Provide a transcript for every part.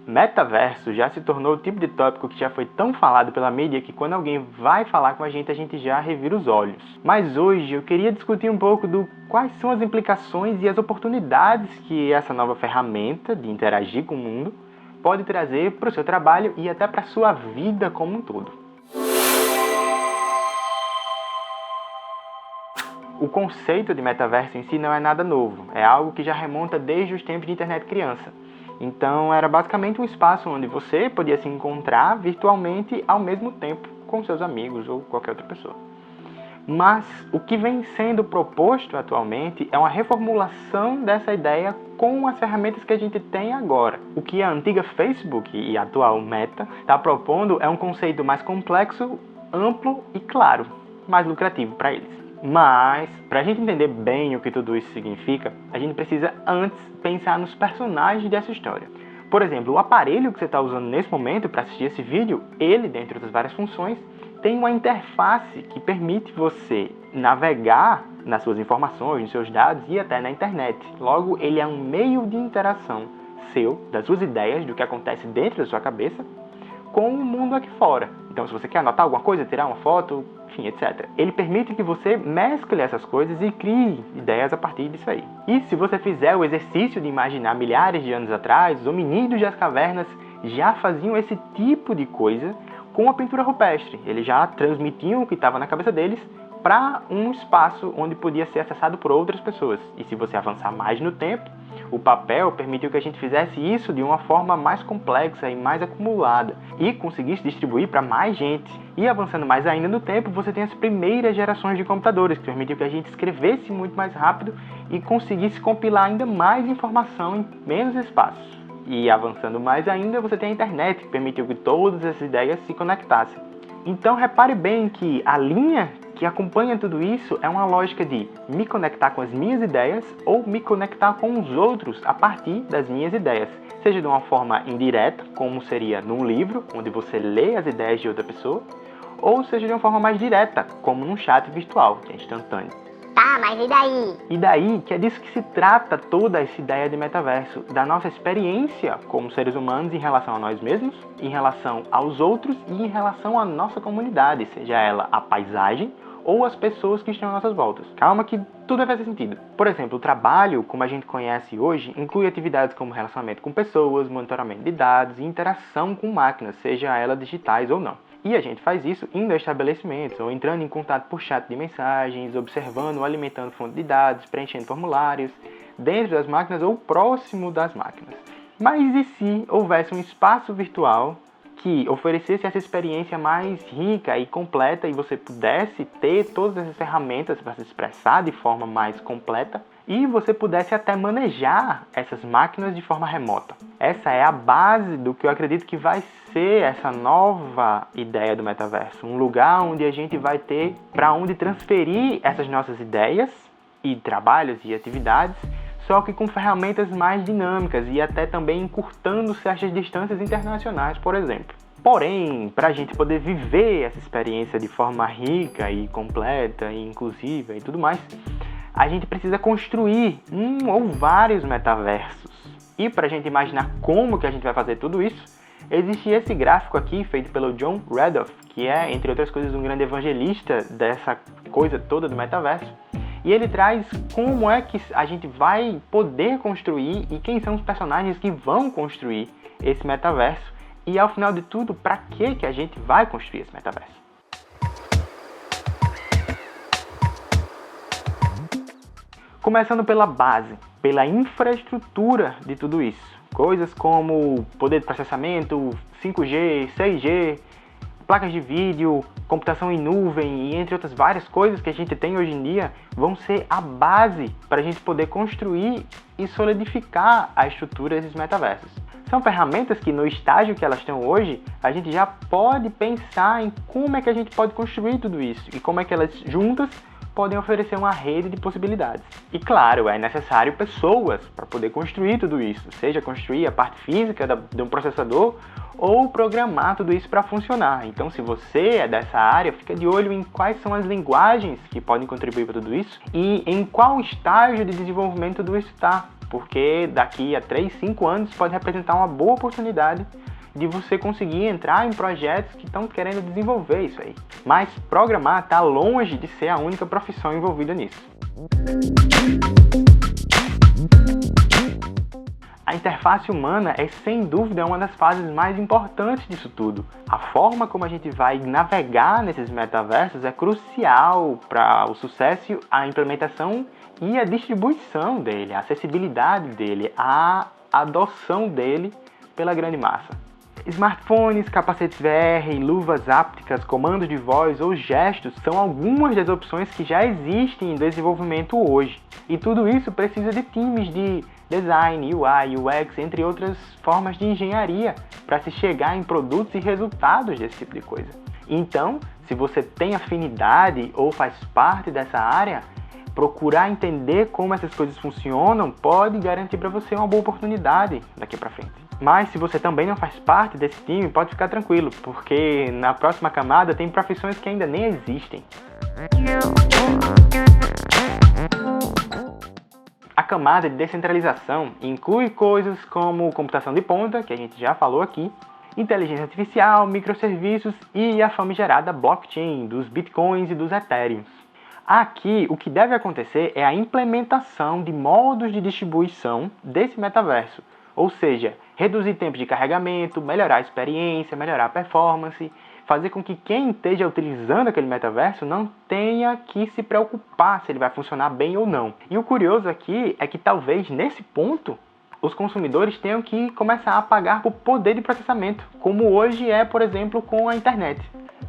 Metaverso já se tornou o tipo de tópico que já foi tão falado pela mídia que quando alguém vai falar com a gente já revira os olhos. Mas hoje eu queria discutir um pouco do quais são as implicações e as oportunidades que essa nova ferramenta de interagir com o mundo pode trazer para o seu trabalho e até para a sua vida como um todo. O conceito de metaverso em si não é nada novo, é algo que já remonta desde os tempos de internet criança. Então era basicamente um espaço onde você podia se encontrar virtualmente ao mesmo tempo com seus amigos ou qualquer outra pessoa. Mas o que vem sendo proposto atualmente é uma reformulação dessa ideia com as ferramentas que a gente tem agora. O que a antiga Facebook e a atual Meta está propondo é um conceito mais complexo, amplo e claro, mais lucrativo para eles. Mas, para a gente entender bem o que tudo isso significa, a gente precisa antes pensar nos personagens dessa história. Por exemplo, o aparelho que você está usando nesse momento para assistir esse vídeo, ele, dentre outras várias funções, tem uma interface que permite você navegar nas suas informações, nos seus dados e até na internet. Logo, ele é um meio de interação seu, das suas ideias, do que acontece dentro da sua cabeça, com o mundo aqui fora. Então, se você quer anotar alguma coisa, tirar uma foto, enfim, etc. Ele permite que você mescle essas coisas e crie ideias a partir disso aí. E se você fizer o exercício de imaginar milhares de anos atrás, os hominídeos das cavernas já faziam esse tipo de coisa com a pintura rupestre. Eles já transmitiam o que estava na cabeça deles para um espaço onde podia ser acessado por outras pessoas. E se você avançar mais no tempo, o papel permitiu que a gente fizesse isso de uma forma mais complexa e mais acumulada e conseguisse distribuir para mais gente. E avançando mais ainda no tempo, você tem as primeiras gerações de computadores, que permitiu que a gente escrevesse muito mais rápido e conseguisse compilar ainda mais informação em menos espaço. E avançando mais ainda, você tem a internet, que permitiu que todas essas ideias se conectassem. Então repare bem que a linha que acompanha tudo isso é uma lógica de me conectar com as minhas ideias ou me conectar com os outros a partir das minhas ideias. Seja de uma forma indireta, como seria num livro, onde você lê as ideias de outra pessoa, ou seja de uma forma mais direta, como num chat virtual, que é instantâneo. Tá, mas e daí? E daí que é disso que se trata toda essa ideia de metaverso, da nossa experiência como seres humanos em relação a nós mesmos, em relação aos outros e em relação à nossa comunidade, seja ela a paisagem ou as pessoas que estão às nossas voltas. Calma que tudo vai fazer sentido. Por exemplo, o trabalho, como a gente conhece hoje, inclui atividades como relacionamento com pessoas, monitoramento de dados e interação com máquinas, seja elas digitais ou não. E a gente faz isso indo a estabelecimentos, ou entrando em contato por chat de mensagens, observando ou alimentando fonte de dados, preenchendo formulários, dentro das máquinas ou próximo das máquinas. Mas e se houvesse um espaço virtual que oferecesse essa experiência mais rica e completa e você pudesse ter todas essas ferramentas para se expressar de forma mais completa e você pudesse até manejar essas máquinas de forma remota? Essa é a base do que eu acredito que vai ser essa nova ideia do metaverso. Um lugar onde a gente vai ter para onde transferir essas nossas ideias e trabalhos e atividades, só que com ferramentas mais dinâmicas e até também encurtando certas distâncias internacionais, por exemplo. Porém, para a gente poder viver essa experiência de forma rica e completa e inclusiva e tudo mais, a gente precisa construir um ou vários metaversos. E para a gente imaginar como que a gente vai fazer tudo isso, existe esse gráfico aqui feito pelo John Radoff, que é, entre outras coisas, um grande evangelista dessa coisa toda do metaverso. E ele traz como é que a gente vai poder construir e quem são os personagens que vão construir esse metaverso. E ao final de tudo, para que a gente vai construir esse metaverso? Começando pela base, pela infraestrutura de tudo isso. Coisas como poder de processamento, 5G, 6G, placas de vídeo, computação em nuvem e entre outras várias coisas que a gente tem hoje em dia vão ser a base para a gente poder construir e solidificar a estrutura desses metaversos. São ferramentas que no estágio que elas estão hoje, a gente já pode pensar em como é que a gente pode construir tudo isso e como é que elas juntas podem oferecer uma rede de possibilidades. E claro, é necessário pessoas para poder construir tudo isso, seja construir a parte física de um processador ou programar tudo isso para funcionar. Então, se você é dessa área, fica de olho em quais são as linguagens que podem contribuir para tudo isso e em qual estágio de desenvolvimento tudo isso está, porque daqui a 3, 5 anos pode representar uma boa oportunidade de você conseguir entrar em projetos que estão querendo desenvolver isso aí. Mas programar está longe de ser a única profissão envolvida nisso. A interface humana é sem dúvida uma das fases mais importantes disso tudo. A forma como a gente vai navegar nesses metaversos é crucial para o sucesso, a implementação e a distribuição dele, a acessibilidade dele, a adoção dele pela grande massa. Smartphones, capacetes VR, luvas ápticas, comandos de voz ou gestos são algumas das opções que já existem em desenvolvimento hoje. E tudo isso precisa de times de design, UI, UX, entre outras formas de engenharia para se chegar em produtos e resultados desse tipo de coisa. Então, se você tem afinidade ou faz parte dessa área, procurar entender como essas coisas funcionam pode garantir para você uma boa oportunidade daqui para frente. Mas se você também não faz parte desse time, pode ficar tranquilo, porque na próxima camada tem profissões que ainda nem existem. A camada de descentralização inclui coisas como computação de ponta, que a gente já falou aqui, inteligência artificial, microserviços e a famigerada blockchain dos bitcoins e dos ethereums. Aqui, o que deve acontecer é a implementação de modos de distribuição desse metaverso, ou seja, reduzir tempo de carregamento, melhorar a experiência, melhorar a performance, fazer com que quem esteja utilizando aquele metaverso não tenha que se preocupar se ele vai funcionar bem ou não. E o curioso aqui é que talvez nesse ponto os consumidores tenham que começar a pagar por poder de processamento, como hoje é, por exemplo, com a internet.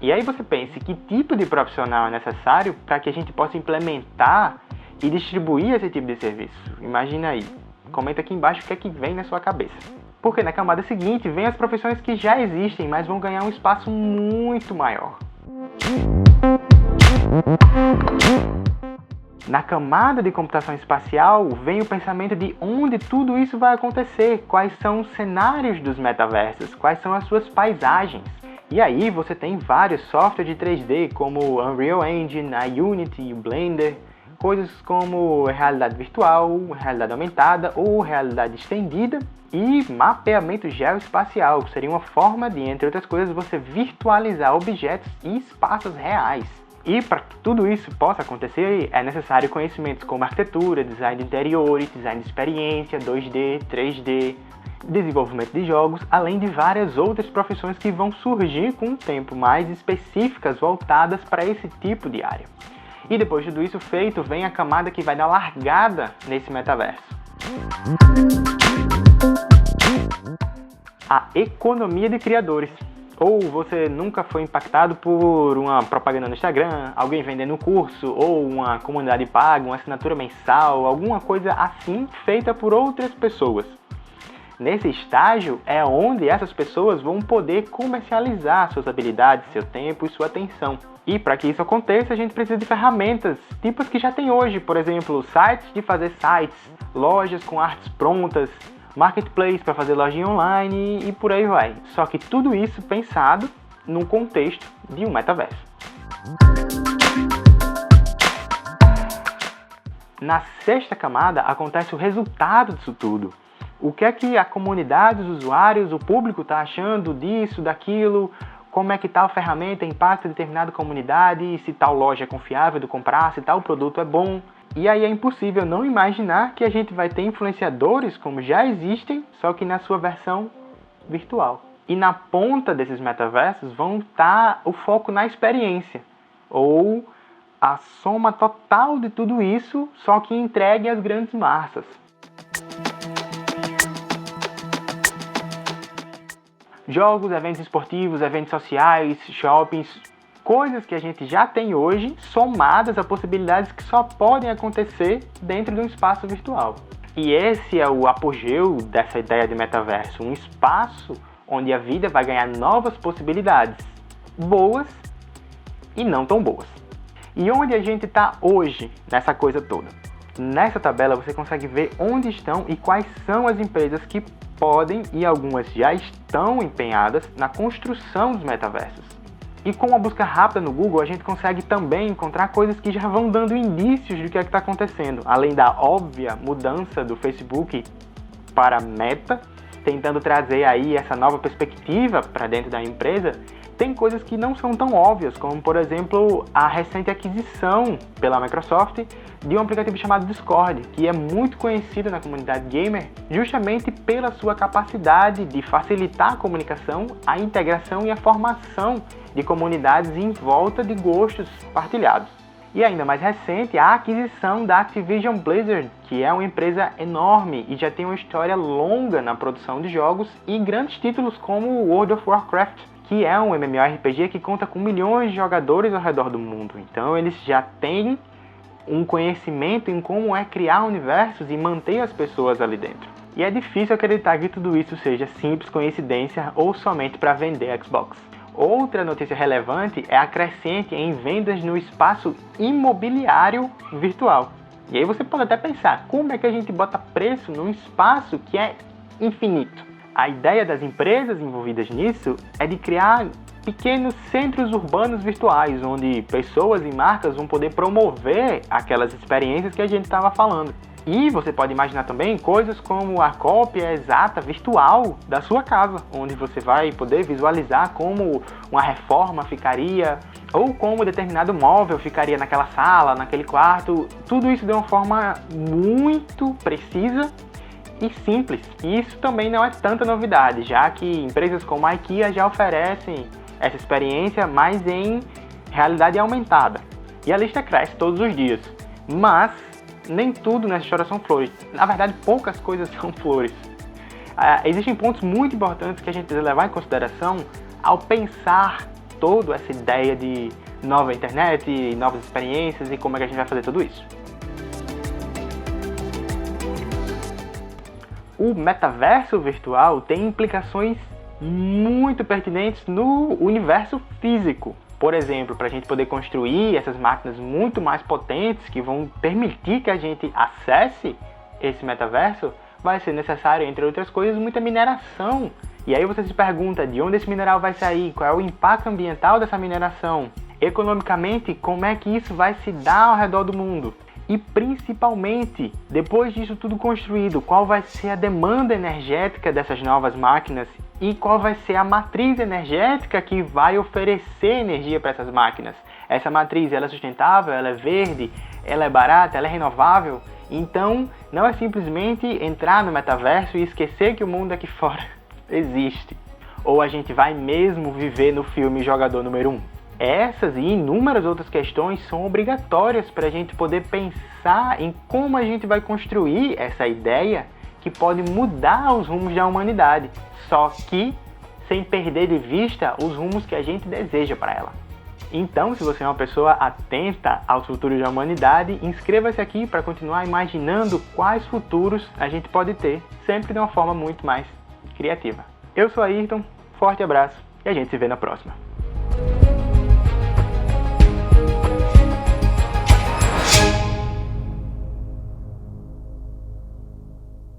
E aí você pense, que tipo de profissional é necessário para que a gente possa implementar e distribuir esse tipo de serviço? Imagina aí. Comenta aqui embaixo o que é que vem na sua cabeça. Porque na camada seguinte vem as profissões que já existem, mas vão ganhar um espaço muito maior. Na camada de computação espacial vem o pensamento de onde tudo isso vai acontecer, quais são os cenários dos metaversos, quais são as suas paisagens. E aí você tem vários softwares de 3D como o Unreal Engine, a Unity, o Blender, coisas como realidade virtual, realidade aumentada ou realidade estendida e mapeamento geoespacial, que seria uma forma de, entre outras coisas, você virtualizar objetos e espaços reais. E para que tudo isso possa acontecer, é necessário conhecimentos como arquitetura, design de interiores, design de experiência, 2D, 3D, desenvolvimento de jogos, além de várias outras profissões que vão surgir com o tempo, mais específicas voltadas para esse tipo de área. E depois de tudo isso feito, vem a camada que vai dar largada nesse metaverso. A economia de criadores. Ou você nunca foi impactado por uma propaganda no Instagram, alguém vendendo um curso, ou uma comunidade paga, uma assinatura mensal, alguma coisa assim feita por outras pessoas. Nesse estágio é onde essas pessoas vão poder comercializar suas habilidades, seu tempo e sua atenção. E para que isso aconteça, a gente precisa de ferramentas, tipos que já tem hoje, por exemplo, sites de fazer sites, lojas com artes prontas, marketplace para fazer lojinha online e por aí vai. Só que tudo isso pensado num contexto de um metaverso. Na sexta camada acontece o resultado disso tudo. O que é que a comunidade, os usuários, o público está achando disso, daquilo, como é que tal ferramenta impacta determinada comunidade, se tal loja é confiável de comprar, se tal produto é bom. E aí é impossível não imaginar que a gente vai ter influenciadores como já existem, só que na sua versão virtual. E na ponta desses metaversos vão estar o foco na experiência, ou a soma total de tudo isso, só que entregue às grandes massas. Jogos, eventos esportivos, eventos sociais, shoppings, coisas que a gente já tem hoje, somadas a possibilidades que só podem acontecer dentro de um espaço virtual. E esse é o apogeu dessa ideia de metaverso, um espaço onde a vida vai ganhar novas possibilidades, boas e não tão boas. E onde a gente está hoje nessa coisa toda? Nessa tabela você consegue ver onde estão e quais são as empresas que podem e algumas já estão empenhadas na construção dos metaversos. E com uma busca rápida no Google, a gente consegue também encontrar coisas que já vão dando indícios do que é que está acontecendo. Além da óbvia mudança do Facebook para Meta, tentando trazer aí essa nova perspectiva para dentro da empresa, tem coisas que não são tão óbvias, como por exemplo a recente aquisição pela Microsoft de um aplicativo chamado Discord, que é muito conhecido na comunidade gamer justamente pela sua capacidade de facilitar a comunicação, a integração e a formação de comunidades em volta de gostos partilhados. E ainda mais recente, a aquisição da Activision Blizzard, que é uma empresa enorme e já tem uma história longa na produção de jogos e grandes títulos como World of Warcraft, que é um MMORPG que conta com milhões de jogadores ao redor do mundo. Então eles já têm um conhecimento em como é criar universos e manter as pessoas ali dentro. E é difícil acreditar que tudo isso seja simples coincidência ou somente para vender Xbox. Outra notícia relevante é a crescente em vendas no espaço imobiliário virtual. E aí você pode até pensar, como é que a gente bota preço num espaço que é infinito? A ideia das empresas envolvidas nisso é de criar pequenos centros urbanos virtuais, onde pessoas e marcas vão poder promover aquelas experiências que a gente estava falando. E você pode imaginar também coisas como a cópia exata virtual da sua casa, onde você vai poder visualizar como uma reforma ficaria, ou como determinado móvel ficaria naquela sala, naquele quarto. Tudo isso de uma forma muito precisa e simples. E isso também não é tanta novidade, já que empresas como a IKEA já oferecem essa experiência, mas em realidade aumentada. E a lista cresce todos os dias. Mas nem tudo nessa história são flores. Na verdade, poucas coisas são flores. Existem pontos muito importantes que a gente precisa levar em consideração ao pensar toda essa ideia de nova internet, novas experiências e como é que a gente vai fazer tudo isso. O metaverso virtual tem implicações muito pertinentes no universo físico. Por exemplo, para a gente poder construir essas máquinas muito mais potentes que vão permitir que a gente acesse esse metaverso, vai ser necessário, entre outras coisas, muita mineração. E aí você se pergunta de onde esse mineral vai sair, qual é o impacto ambiental dessa mineração, economicamente, como é que isso vai se dar ao redor do mundo. E principalmente, depois disso tudo construído, qual vai ser a demanda energética dessas novas máquinas e qual vai ser a matriz energética que vai oferecer energia para essas máquinas. Essa matriz, ela é sustentável, ela é verde, ela é barata, ela é renovável. Então, não é simplesmente entrar no metaverso e esquecer que o mundo aqui fora existe. Ou a gente vai mesmo viver no filme Jogador Número 1. Essas e inúmeras outras questões são obrigatórias para a gente poder pensar em como a gente vai construir essa ideia que pode mudar os rumos da humanidade, só que sem perder de vista os rumos que a gente deseja para ela. Então, se você é uma pessoa atenta aos futuros da humanidade, inscreva-se aqui para continuar imaginando quais futuros a gente pode ter, sempre de uma forma muito mais criativa. Eu sou Ayrton, forte abraço e a gente se vê na próxima.